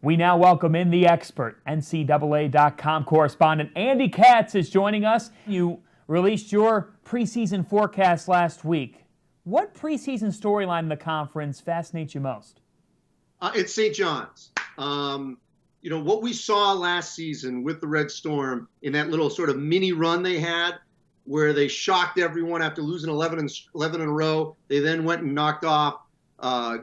We now welcome in the expert, NCAA.com correspondent Andy Katz is joining us. You released your preseason forecast last week. What preseason storyline in the conference fascinates you most? It's St. John's. What we saw last season with the Red Storm in that little sort of mini run they had where they shocked everyone after losing 11 in a row. They then went and knocked off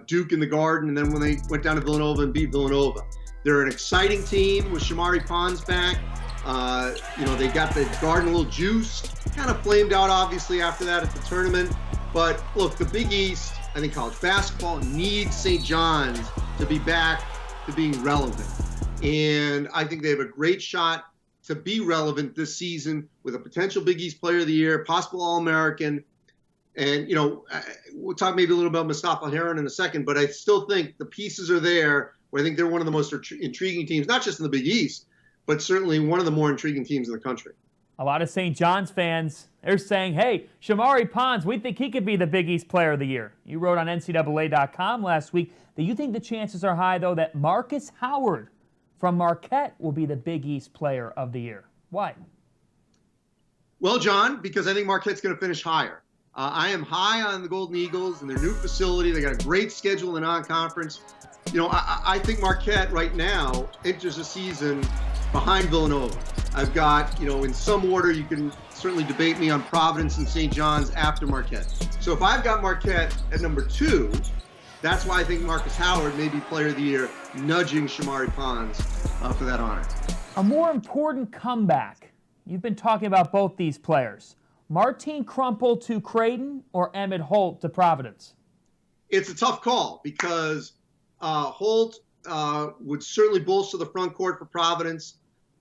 Duke in the Garden, and then when they went down to Villanova and beat Villanova. They're an exciting team with Shamari Pons back. They got the Garden a little juiced, kind of flamed out obviously after that at the tournament. But look, the Big East, I think college basketball needs St. John's to be back to being relevant. And I think they have a great shot to be relevant this season with a potential Big East Player of the Year, possible All-American. And, we'll talk maybe a little about Mustafa Heron in a second, but I still think the pieces are there where I think they're one of the most intriguing teams, not just in the Big East, but certainly one of the more intriguing teams in the country. A lot of St. John's fans, they're saying, hey, Shamari Pons, we think he could be the Big East Player of the Year. You wrote on NCAA.com last week that you think the chances are high, though, that Marcus Howard from Marquette will be the Big East Player of the Year. Why? Well, John, because I think Marquette's going to finish higher. I am high on the Golden Eagles and their new facility. They got a great schedule in non-conference. I think Marquette right now enters the season behind Villanova. I've got, in some order, you can certainly debate me on Providence and St. John's after Marquette. So if I've got Marquette at number 2, that's why I think Marcus Howard may be Player of the Year, nudging Shamari Pons for that honor. A more important comeback. You've been talking about both these players. Martine Crumple to Creighton or Emmett Holt to Providence? It's a tough call because Holt would certainly bolster the front court for Providence,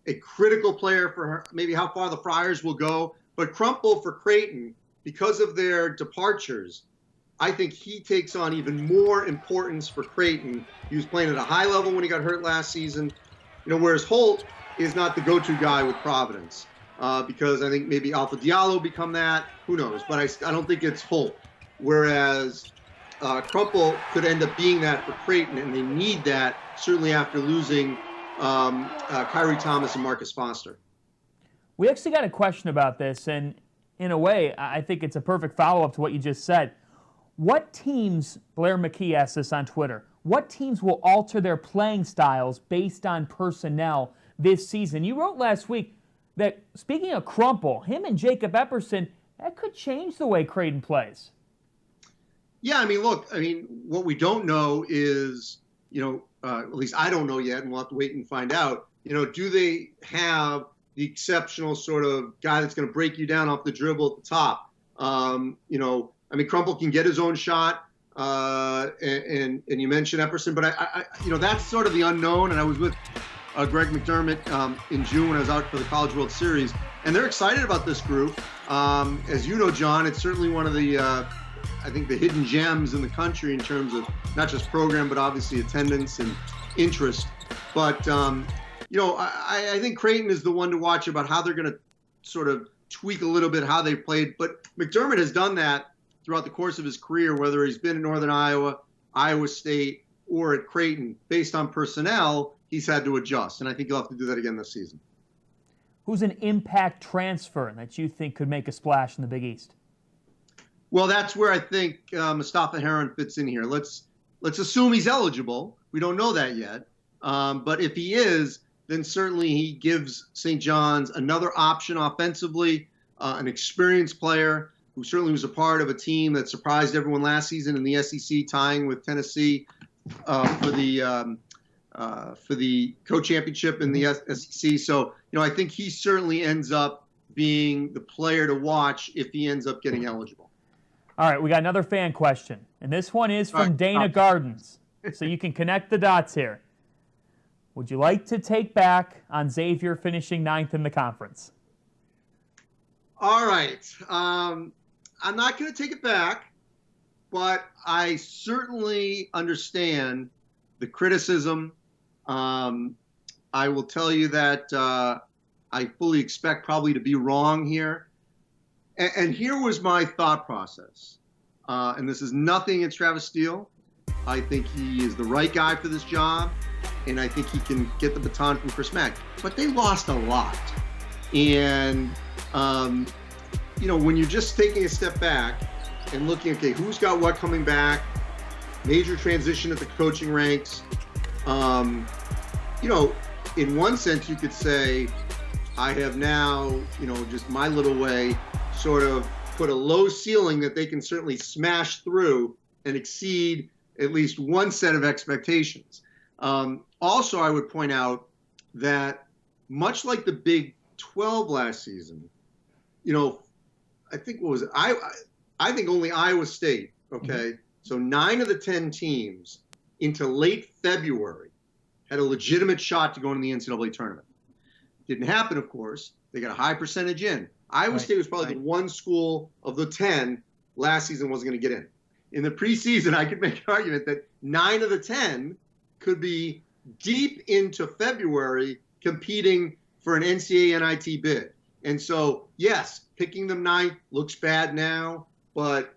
a critical player for maybe how far the Friars will go. But Crumple for Creighton, because of their departures, I think he takes on even more importance for Creighton. He was playing at a high level when he got hurt last season, whereas Holt is not the go-to guy with Providence. Because I think maybe Alpha Diallo become that. Who knows? But I don't think it's Holt. Whereas Crumple could end up being that for Creighton, and they need that, certainly after losing Kyrie Thomas and Marcus Foster. We actually got a question about this, and in a way, I think it's a perfect follow-up to what you just said. What teams, Blair McKee asked this on Twitter, what teams will alter their playing styles based on personnel this season? You wrote last week that, speaking of Crumple, him and Jacob Epperson, that could change the way Creighton plays. Yeah, what we don't know is, at least I don't know yet, and we'll have to wait and find out, do they have the exceptional sort of guy that's going to break you down off the dribble at the top? Crumple can get his own shot, and you mentioned Epperson, but I that's sort of the unknown, and I was with Greg McDermott in June when I was out for the College World Series, and they're excited about this group. As you know, John, it's certainly one of the, I think, the hidden gems in the country in terms of not just program, but obviously attendance and interest. But, I think Creighton is the one to watch about how they're going to sort of tweak a little bit how they played. But McDermott has done that throughout the course of his career, whether he's been in Northern Iowa, Iowa State, or at Creighton. Based on personnel, he's had to adjust, and I think he'll have to do that again this season. Who's an impact transfer that you think could make a splash in the Big East? Well, that's where I think Mustafa Heron fits in here. Let's assume he's eligible. We don't know that yet. But if he is, then certainly he gives St. John's another option offensively, an experienced player who certainly was a part of a team that surprised everyone last season in the SEC, tying with Tennessee for the co-championship in the SEC. So, I think he certainly ends up being the player to watch if he ends up getting eligible. All right, we got another fan question, and this one is from Dana Gardens, so you can connect the dots here. Would you like to take back on Xavier finishing 9th in the conference? All right. I'm not going to take it back, but I certainly understand the criticism. I will tell you that I fully expect probably to be wrong here. And here was my thought process. And this is nothing against Travis Steele. I think he is the right guy for this job. and I think he can get the baton from Chris Mack. But they lost a lot. And, when you're just taking a step back and looking, okay, who's got what coming back, major transition at the coaching ranks, in one sense you could say, I have now, just my little way, sort of put a low ceiling that they can certainly smash through and exceed at least one set of expectations. Also, I would point out that much like the Big 12 last season, I think I think only Iowa State, okay? So 9 of the 10 teams into late February had a legitimate shot to go into the NCAA tournament. Didn't happen, of course. They got a high percentage in. Iowa State was probably the one school of the 10 last season wasn't going to get in. In the preseason, I could make an argument that 9 of the 10 could be deep into February competing for an NCAA NIT bid. And so, yes, picking them 9th looks bad now, but,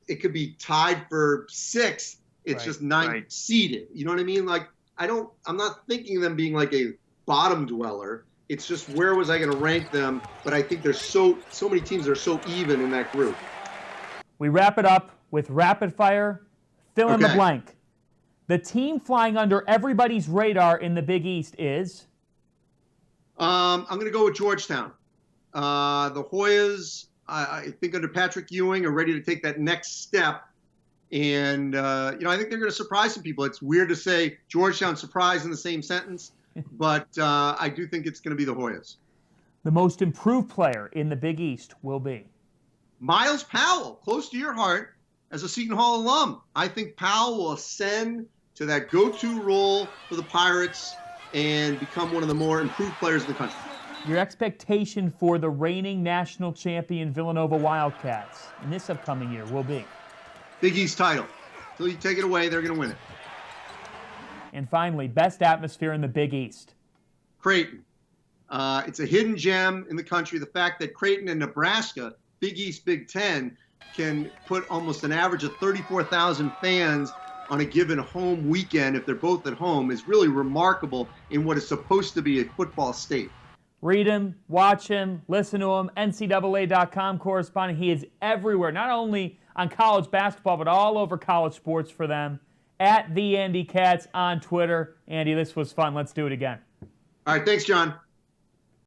it could be tied for 6th. It's just 9th seeded. You know what I mean? Like, I'm not thinking of them being like a bottom dweller. It's just where was I going to rank them? But I think there's so many teams that are so even in that group. We wrap it up with rapid fire. Fill in the blank. The team flying under everybody's radar in the Big East is? I'm going to go with Georgetown. The Hoyas, I think under Patrick Ewing, are ready to take that next step. And, I think they're going to surprise some people. It's weird to say Georgetown surprise in the same sentence, but I do think it's going to be the Hoyas. The most improved player in the Big East will be? Miles Powell, close to your heart, as a Seton Hall alum. I think Powell will ascend to that go-to role for the Pirates and become one of the more improved players in the country. Your expectation for the reigning national champion Villanova Wildcats in this upcoming year will be? Big East title. Until you take it away, they're going to win it. And finally, best atmosphere in the Big East? Creighton. It's a hidden gem in the country. The fact that Creighton and Nebraska, Big East, Big Ten, can put almost an average of 34,000 fans on a given home weekend, if they're both at home, is really remarkable in what is supposed to be a football state. Read him, watch him, listen to him. NCAA.com correspondent. He is everywhere, not only on college basketball, but all over college sports for them. At the Andy Katz on Twitter. Andy, this was fun. Let's do it again. All right, thanks, John.